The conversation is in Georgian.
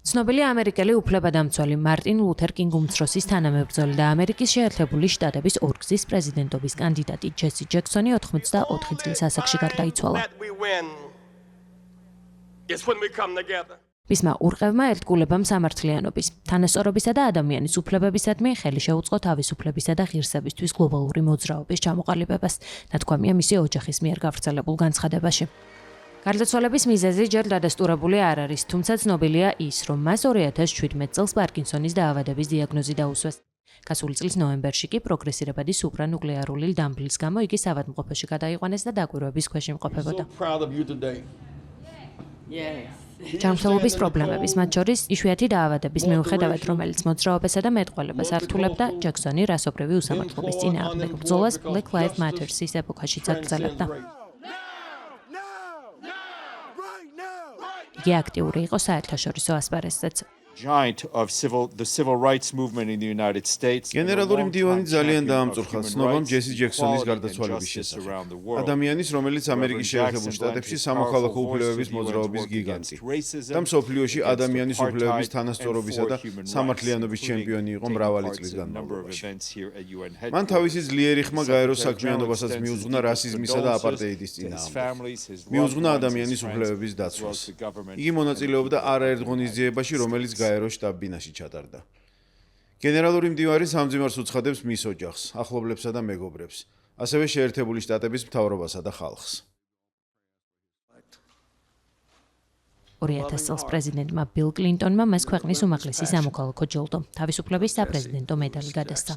ცნობილი ამერიკელი უფლებადამცველი მარტინ ლუთერ კინგ უმცროსის თანამებრძოლი და ამერიკის შეერთებული შტატების ორგზის პრეზიდენტობის კანდიდატი ჯესი ჯექსონი 84 წლის ასაკში გარდაიცვალა. მისმა урყევმა ერთგულებამ სამართლიანობის, თანასწორობისა და ადამიანის უფლებებისადმი ხელი შეუწყო თავისუფლებისა და ღირსებისთვის გლობალური მოძრაობის ჩამოყალიბებას, ნათქვამია მისი ოჯახის მიერ გავრცელებულ განცხადებაში. გარდაცვალების მიზეზი ჯერ დადასტურებული არ არის, თუმცა ცნობილია ის, რომ მას 2017 წელს პარკინსონის დაავადების დიაგნოზი დაუსვეს. გასული წლის ნოემბერში კი პროგრესირებადი სუპრანუკლეარული დამბლის გამო იგი ავადმყოფოში გადაიყვანეს და დაკვირვების ქვეშ იმყოფებოდა. ჯანმრთელობის პრობლემების, მათ შორის იშვიათი დაავადების მიუხედავად, რომელიც მოძრაობასა და მეტყველებას ართულებდა, ჯექსონი რასობრივი უსამართლობის წინააღმდეგ ბრძოლას Black Lives Matter-ის ეპოქაშიც აგრძელებდა. იგი აქტიური იყო საერთაშორისო ასპარეზზეც. გენერალური მდივანი ძალიან დაამწურხა ცნობამ ჯესი ჯექსონის გარდაცვალების შესახებ. ადამიანის, რომელიც ამერიკის შეერთებულ შტატებში სამოქალაქო უფლებების მოძრაობის გიგანტი და მსოფლიოში ადამიანის უფლებების თანასწორობისა და სამართლიანობის ჩემპიონი იყო მრავალი წლის განმავლობაში. მან თავისი ძლიერი ხმა გაეროს საქმიანობასაც მიუძღვნა რასიზმისა და აპარტეიდის წინააღმდეგ. მიუძღვნა ადამიანის უფლებების დაცვას. იგი მონაწილეობდა არაერთ ღონისძიებაში, რომელიც გაეროს შტაბ-ბინაში ჩატარდა. გენერალური მდივანი სამძიმარს უცხადებს მის ოჯახს, ახლობლებსა და მეგობრებს, ასევე შეერთებული შტატების მთავრობასა და ხალხს. 2000 წელს პრეზიდენტმა ბილ კლინტონმა მას ქვეყნის უმაღლესი სამოქალაქო ჯილდო, თავისუფლების საპრეზიდენტო მედალი გადასცა.